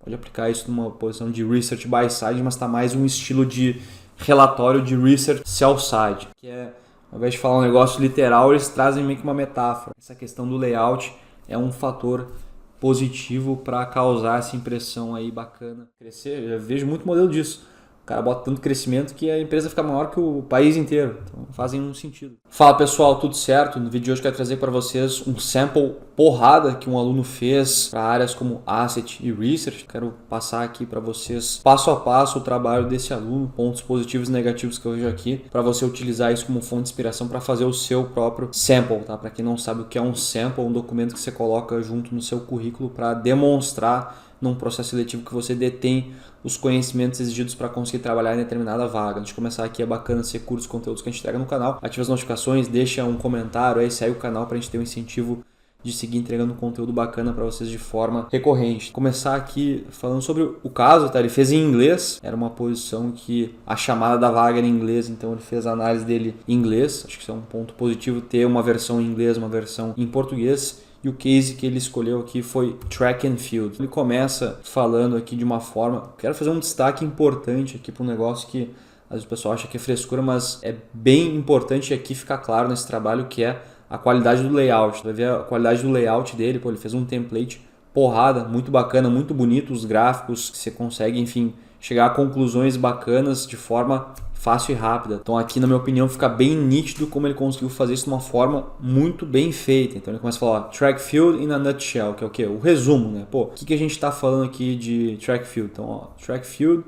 Pode aplicar isso numa posição de research buy side, mas está mais um estilo de relatório de research sell side, que é, ao invés de falar um negócio literal, eles trazem meio que uma metáfora. Essa questão do layout é um fator positivo para causar essa impressão aí bacana. Crescer, eu vejo muito modelo disso. O cara bota tanto crescimento que a empresa fica maior que o país inteiro. Então fazem um sentido. Fala pessoal, tudo certo? No vídeo de hoje eu quero trazer para vocês um sample porrada que um aluno fez para áreas como Asset e Research. Quero passar aqui para vocês passo a passo o trabalho desse aluno, pontos positivos e negativos que eu vejo aqui, para você utilizar isso como fonte de inspiração para fazer o seu próprio sample. Tá? Para quem não sabe o que é um sample, um documento que você coloca junto no seu currículo para demonstrar num processo seletivo que você detém os conhecimentos exigidos para conseguir trabalhar em determinada vaga. Antes de começar aqui, é bacana você curte os conteúdos que a gente entrega no canal, ativa as notificações, deixa um comentário, aí segue o canal para a gente ter um incentivo de seguir entregando conteúdo bacana para vocês de forma recorrente. Começar aqui falando sobre o caso, tá? Ele fez em inglês, era uma posição que a chamada da vaga era em inglês, então ele fez a análise dele em inglês. Acho que isso é um ponto positivo, ter uma versão em inglês, uma versão em português. E o case que ele escolheu aqui foi Track and Field. Ele começa falando aqui de uma forma... Quero fazer um destaque importante aqui para um negócio que às vezes o pessoal acha que é frescura, mas é bem importante aqui ficar claro nesse trabalho, que é a qualidade do layout. Vai ver a qualidade do layout dele. Pô, ele fez um template porrada, muito bacana, muito bonito, os gráficos que você consegue, enfim, chegar a conclusões bacanas de forma fácil e rápida. Então aqui, na minha opinião, fica bem nítido como ele conseguiu fazer isso de uma forma muito bem feita. Então ele começa a falar, ó, Track Field in a nutshell, que é o quê? O resumo, né? Pô, o que a gente está falando aqui de Track Field? Então, ó, Track Field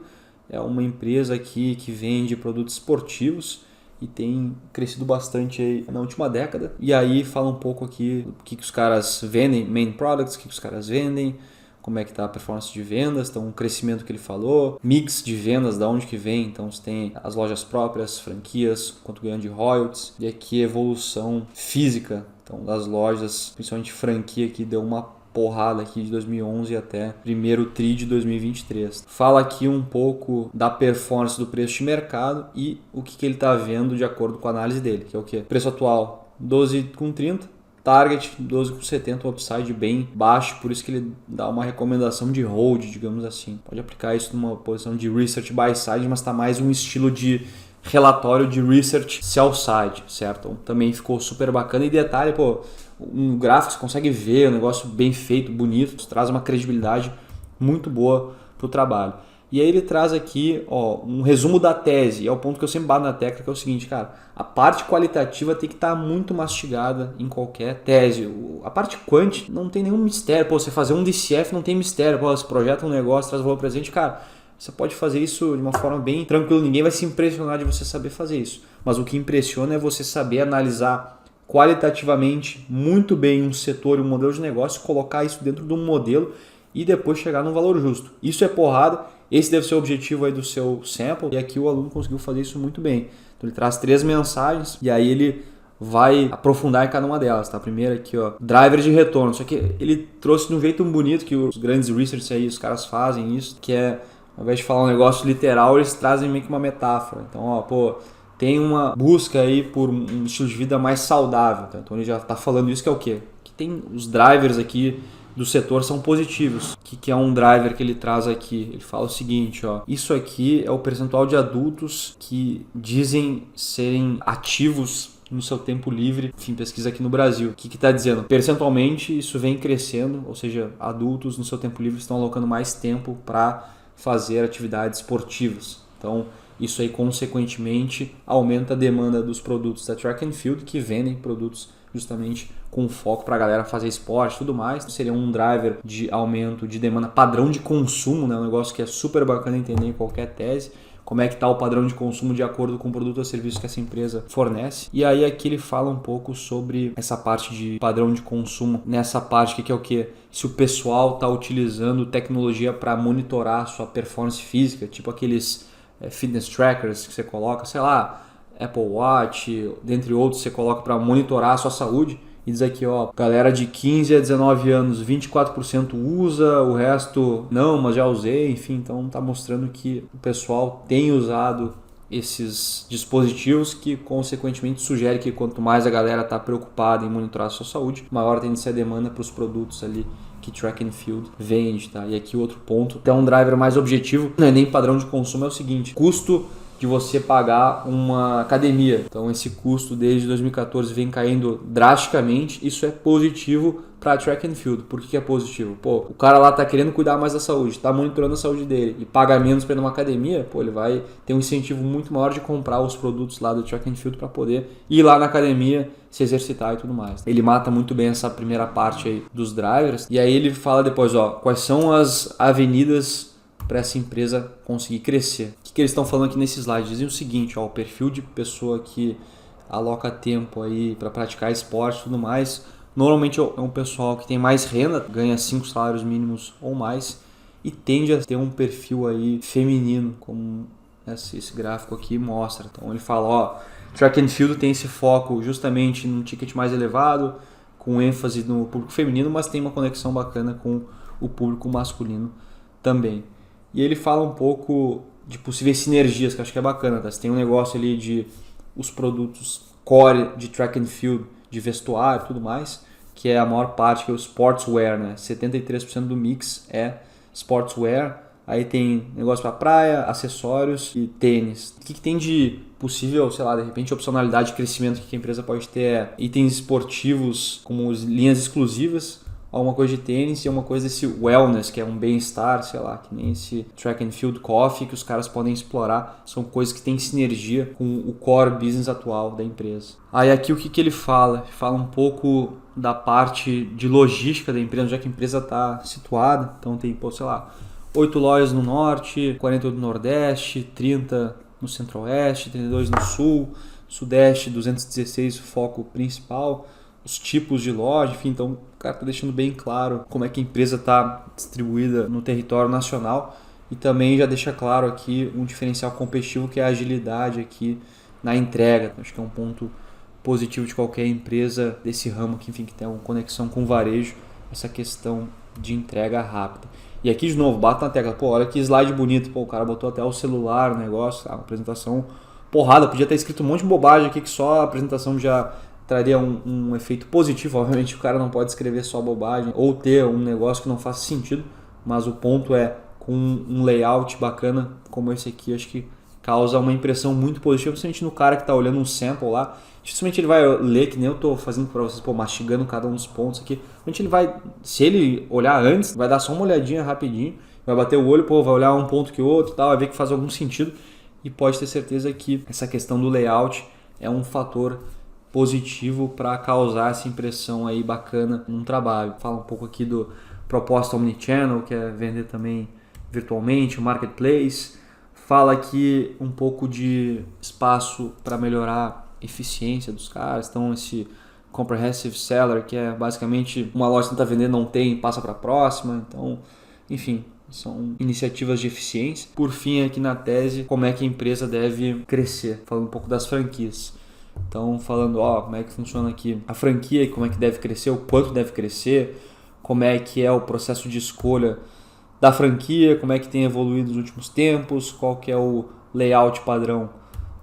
é uma empresa aqui que vende produtos esportivos e tem crescido bastante aí na última década. E aí fala um pouco aqui o que os caras vendem, main products, o que os caras vendem, como é que está a performance de vendas, então o crescimento que ele falou, mix de vendas, da onde que vem, então você tem as lojas próprias, franquias, quanto ganha de royalties, e aqui evolução física, então das lojas, principalmente franquia, que deu uma porrada aqui de 2011 até primeiro tri de 2023. Fala aqui um pouco da performance do preço de mercado e o que ele está vendo de acordo com a análise dele, que é o quê? Preço atual 12,30, target 12,70, upside bem baixo, por isso que ele dá uma recomendação de hold, digamos assim. Pode aplicar isso numa posição de research buy side, mas está mais um estilo de relatório de research sell side, certo? Então, também ficou super bacana. E detalhe, pô, um gráfico você consegue ver, um negócio bem feito, bonito, traz uma credibilidade muito boa para o trabalho. E aí ele traz aqui, ó, um resumo da tese, é o ponto que eu sempre bato na tecla, que é o seguinte, cara, a parte qualitativa tem que estar muito mastigada em qualquer tese. A parte quant não tem nenhum mistério, pô, você fazer um DCF não tem mistério, pô, você projeta um negócio, traz valor presente, cara, você pode fazer isso de uma forma bem tranquila, ninguém vai se impressionar de você saber fazer isso. Mas o que impressiona é você saber analisar qualitativamente muito bem um setor e um modelo de negócio, colocar isso dentro de um modelo e depois chegar num valor justo. Isso é porrada. Esse deve ser o objetivo aí do seu sample, e aqui o aluno conseguiu fazer isso muito bem. Então ele traz 3 mensagens e aí ele vai aprofundar em cada uma delas. Tá? A primeira aqui, ó, driver de retorno. Só que ele trouxe de um jeito muito bonito, que os grandes research aí, os caras fazem isso, que é, ao invés de falar um negócio literal, eles trazem meio que uma metáfora. Então, ó, pô, tem uma busca aí por um estilo de vida mais saudável. Tá? Então ele já está falando isso, que é o quê? Que tem os drivers aqui do setor são positivos. O que é um driver que ele traz aqui? Ele fala o seguinte, ó, isso aqui é o percentual de adultos que dizem serem ativos no seu tempo livre, enfim, pesquisa aqui no Brasil. O que está dizendo? Percentualmente isso vem crescendo, ou seja, adultos no seu tempo livre estão alocando mais tempo para fazer atividades esportivas. Então, isso aí consequentemente aumenta a demanda dos produtos da Track and Field, que vendem produtos justamente com foco para a galera fazer esporte e tudo mais. Seria um driver de aumento de demanda, padrão de consumo, né? Um negócio que é super bacana entender em qualquer tese. Como é que está o padrão de consumo de acordo com o produto ou serviço que essa empresa fornece. E aí aqui ele fala um pouco sobre essa parte de padrão de consumo, nessa parte que é o que? Se o pessoal está utilizando tecnologia para monitorar a sua performance física, tipo aqueles fitness trackers que você coloca, sei lá, Apple Watch, dentre outros, você coloca para monitorar a sua saúde. E diz aqui, ó, galera de 15 a 19 anos, 24% usa, o resto não, mas já usei, enfim, então tá mostrando que o pessoal tem usado esses dispositivos, que consequentemente sugere que quanto mais a galera tá preocupada em monitorar a sua saúde, maior tende a ser a demanda para os produtos ali que track and field vende, tá? E aqui outro ponto, até um driver mais objetivo, não é nem padrão de consumo, é o seguinte, custo de você pagar uma academia. Então esse custo desde 2014 vem caindo drasticamente, isso é positivo para track and field. Por que é positivo? Pô, o cara lá tá querendo cuidar mais da saúde, tá monitorando a saúde dele e paga menos para ir numa academia, pô, ele vai ter um incentivo muito maior de comprar os produtos lá do track and field para poder ir lá na academia, se exercitar e tudo mais. Ele mata muito bem essa primeira parte aí dos drivers e aí ele fala depois, ó, quais são as avenidas para essa empresa conseguir crescer. O que eles estão falando aqui nesse slide? Dizem o seguinte, ó, o perfil de pessoa que aloca tempo aí para praticar esporte e tudo mais, normalmente é um pessoal que tem mais renda, ganha 5 salários mínimos ou mais e tende a ter um perfil aí feminino, como esse gráfico aqui mostra. Então ele fala, ó, track and field tem esse foco justamente num ticket mais elevado, com ênfase no público feminino, mas tem uma conexão bacana com o público masculino também. E ele fala um pouco de possíveis sinergias, que eu acho que é bacana, tá? Você tem um negócio ali de os produtos core de track and field, de vestuário e tudo mais, que é a maior parte, que é o sportswear, né? 73% do mix é sportswear. Aí tem negócio para praia, acessórios e tênis. O que tem de possível, sei lá, de repente opcionalidade de crescimento que a empresa pode ter é itens esportivos como linhas exclusivas, alguma coisa de tênis e uma coisa desse wellness, que é um bem-estar, sei lá, que nem esse track and field coffee que os caras podem explorar. São coisas que têm sinergia com o core business atual da empresa. Aí aqui o que ele fala? Ele fala um pouco da parte de logística da empresa, onde é que a empresa está situada. Então tem, sei lá, 8 lojas no norte, 48 no nordeste, 30 no centro-oeste, 32 no sul, sudeste, 216 o foco principal, os tipos de loja, enfim, então o cara está deixando bem claro como é que a empresa está distribuída no território nacional e também já deixa claro aqui um diferencial competitivo que é a agilidade aqui na entrega. Acho que é um ponto positivo de qualquer empresa desse ramo que, enfim, que tem uma conexão com o varejo, essa questão de entrega rápida. E aqui de novo, bato na tecla, pô, olha que slide bonito, pô, o cara botou até o celular no negócio, a apresentação porrada, podia ter escrito um monte de bobagem aqui que só a apresentação já traria um efeito positivo. Obviamente o cara não pode escrever só bobagem ou ter um negócio que não faça sentido, mas o ponto é, com um layout bacana como esse aqui, acho que causa uma impressão muito positiva, principalmente no cara que está olhando um sample lá. Dificilmente ele vai ler, que nem eu estou fazendo para vocês, pô, mastigando cada um dos pontos aqui. Ele vai, se ele olhar antes, vai dar só uma olhadinha rapidinho, vai bater o olho, pô, vai olhar um ponto que o outro, tal, vai ver que faz algum sentido e pode ter certeza que essa questão do layout é um fator positivo para causar essa impressão aí bacana num trabalho. Fala um pouco aqui do propósito omnichannel, que é vender também virtualmente, o marketplace. Fala aqui um pouco de espaço para melhorar a eficiência dos caras. Então esse comprehensive seller, que é basicamente uma loja que está vendendo, não tem, passa para a próxima. Então, enfim, são iniciativas de eficiência. Por fim, aqui na tese, como é que a empresa deve crescer. Falando um pouco das franquias. Então, falando, como é que funciona aqui a franquia, como é que deve crescer, o quanto deve crescer, como é que é o processo de escolha da franquia, como é que tem evoluído nos últimos tempos, qual que é o layout padrão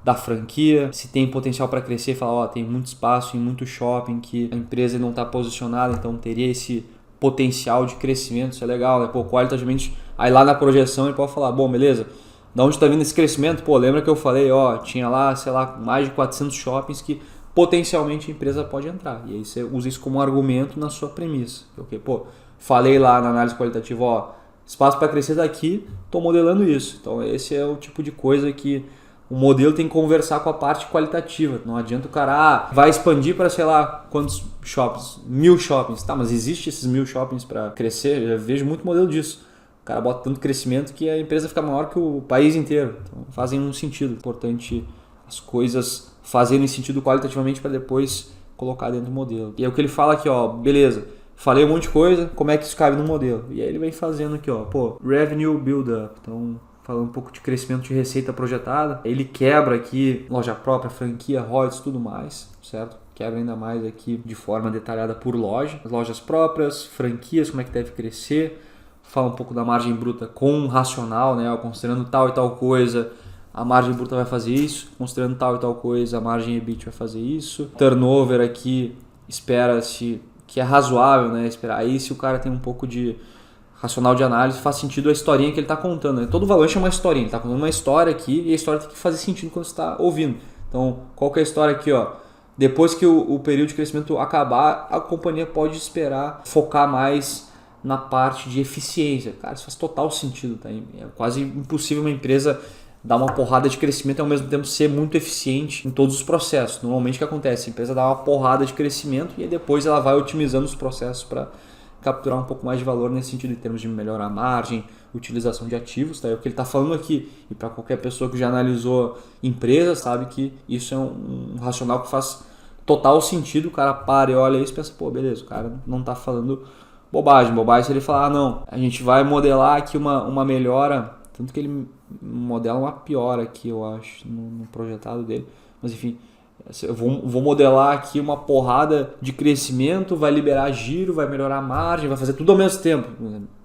da franquia, se tem potencial para crescer, falar, tem muito espaço em muito shopping que a empresa não está posicionada, então teria esse potencial de crescimento, isso é legal, né? Pô, qualitativamente, aí lá na projeção ele pode falar, bom, beleza, da onde está vindo esse crescimento? Pô, lembra que eu falei, tinha lá, sei lá, mais de 400 shoppings que potencialmente a empresa pode entrar. E aí você usa isso como argumento na sua premissa. Porque, pô, falei lá na análise qualitativa, espaço para crescer daqui, estou modelando isso. Então esse é o tipo de coisa que o modelo tem que conversar com a parte qualitativa. Não adianta o cara, vai expandir para sei lá quantos shoppings, 1000 shoppings. Tá, mas existe esses 1000 shoppings para crescer? Eu já vejo muito modelo disso. O cara bota tanto crescimento que a empresa fica maior que o país inteiro. Então fazem um sentido. Importante as coisas fazerem sentido qualitativamente para depois colocar dentro do modelo. E é o que ele fala aqui, beleza, falei um monte de coisa, como é que isso cabe no modelo? E aí ele vem fazendo aqui, revenue build-up. Então, falando um pouco de crescimento de receita projetada. Ele quebra aqui loja própria, franquia, royalties, tudo mais, certo? Quebra ainda mais aqui de forma detalhada por loja. As lojas próprias, franquias, como é que deve crescer. Fala um pouco da margem bruta com um racional, né? Considerando tal e tal coisa, a margem bruta vai fazer isso. Considerando tal e tal coisa, a margem EBIT vai fazer isso. Turnover aqui, espera-se que é razoável, né, esperar. Aí se o cara tem um pouco de racional de análise, faz sentido a historinha que ele está contando, né? Todo valor é uma historinha, ele está contando uma história aqui e a história tem que fazer sentido quando você está ouvindo. Então, qual que é a história aqui, ó? Depois que o período de crescimento acabar, a companhia pode esperar focar mais na parte de eficiência. Cara, isso faz total sentido, tá? É quase impossível uma empresa dar uma porrada de crescimento e ao mesmo tempo ser muito eficiente em todos os processos. Normalmente o que acontece? A empresa dá uma porrada de crescimento e aí depois ela vai otimizando os processos para capturar um pouco mais de valor nesse sentido, em termos de melhorar a margem, utilização de ativos, tá? É o que ele está falando aqui. E para qualquer pessoa que já analisou empresas, sabe que isso é um racional que faz total sentido. O cara para e olha isso e pensa, pô, beleza, o cara não está falando bobagem. Bobagem se ele falar, não, a gente vai modelar aqui uma melhora, tanto que ele modela uma piora aqui, eu acho, no projetado dele, mas enfim, eu vou modelar aqui uma porrada de crescimento, vai liberar giro, vai melhorar a margem, vai fazer tudo ao mesmo tempo.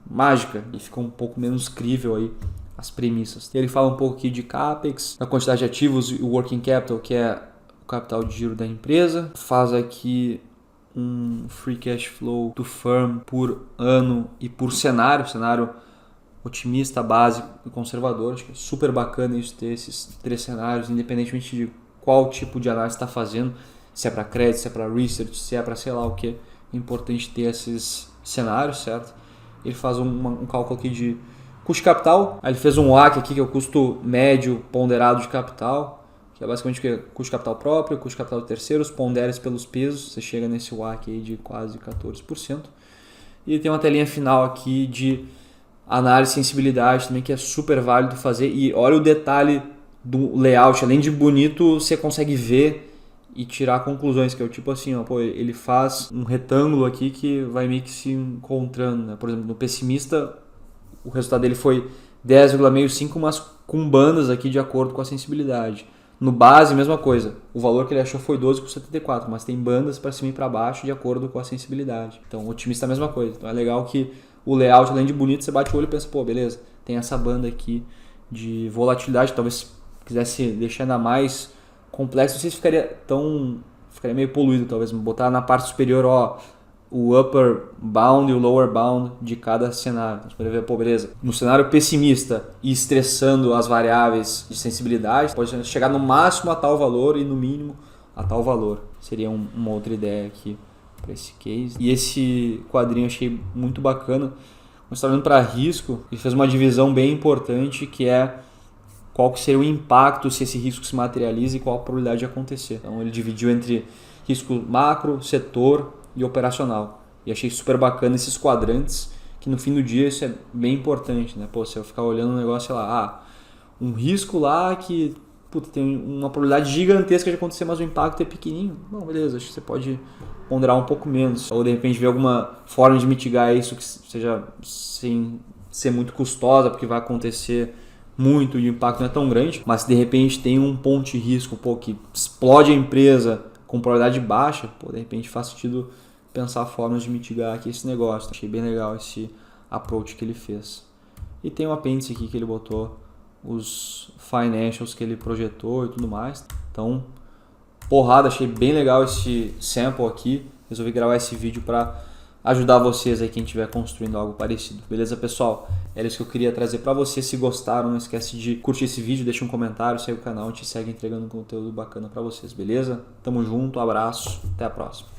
Mágica. E fica um pouco menos crível aí as premissas. Ele fala um pouco aqui de CAPEX, a quantidade de ativos e o working capital, que é o capital de giro da empresa. Faz aqui um free cash flow do firm por ano e por cenário otimista, básico e conservador. Acho que é super bacana isso, ter esses 3 cenários, independentemente de qual tipo de análise está fazendo, se é para crédito, se é para research, se é para sei lá o que. É importante ter esses cenários, certo? Ele faz um cálculo aqui de custo de capital. Aí ele fez um WACC aqui, que é o custo médio ponderado de capital, que é basicamente o custo de capital próprio, custo de capital de terceiros, ponderes pelos pesos. Você chega nesse WACC aí de quase 14%. E tem uma telinha final aqui de análise de sensibilidade também, que é super válido fazer. E olha o detalhe do layout, além de bonito, você consegue ver e tirar conclusões, que é o tipo assim, ó, pô, ele faz um retângulo aqui que vai meio que se encontrando, né? Por exemplo, no pessimista, o resultado dele foi 10,65, mas com bandas aqui de acordo com a sensibilidade. No base, mesma coisa, o valor que ele achou foi 12,74, mas tem bandas para cima e para baixo de acordo com a sensibilidade. Então, o otimista é a mesma coisa. Então, é legal que o layout, além de bonito, você bate o olho e pensa, pô, beleza, tem essa banda aqui de volatilidade, talvez quisesse deixar ainda mais complexo, não sei se ficaria meio poluído, talvez, botar na parte superior, ó, o upper bound e o lower bound de cada cenário. Então, você pode ver, pô, beleza, no cenário pessimista e estressando as variáveis de sensibilidade, pode chegar no máximo a tal valor e no mínimo a tal valor. Seria uma outra ideia aqui para esse case. E esse quadrinho eu achei muito bacana. Quando você está olhando para risco, ele fez uma divisão bem importante, que é qual que seria o impacto se esse risco se materializa e qual a probabilidade de acontecer. Então ele dividiu entre risco macro, setor e operacional. E achei super bacana esses quadrantes, que no fim do dia isso é bem importante, né? Pô, se eu ficar olhando um negócio, sei lá, um risco lá que tem uma probabilidade gigantesca de acontecer, mas o impacto é pequenininho. Bom, beleza, acho que você pode ponderar um pouco menos. Ou de repente ver alguma forma de mitigar isso que seja sem ser muito custosa, porque vai acontecer muito e o impacto não é tão grande, mas se de repente tem um ponto de risco, pô, que explode a empresa com probabilidade baixa, pô, de repente faz sentido pensar formas de mitigar aqui esse negócio. Achei bem legal esse approach que ele fez. E tem um apêndice aqui que ele botou os financials que ele projetou e tudo mais. Então, porrada, achei bem legal esse sample aqui. Resolvi gravar esse vídeo para ajudar vocês aí, quem estiver construindo algo parecido. Beleza, pessoal? Era isso que eu queria trazer para vocês. Se gostaram, não esquece de curtir esse vídeo, deixa um comentário, segue o canal, a gente segue entregando conteúdo bacana para vocês, beleza? Tamo junto, abraço, até a próxima.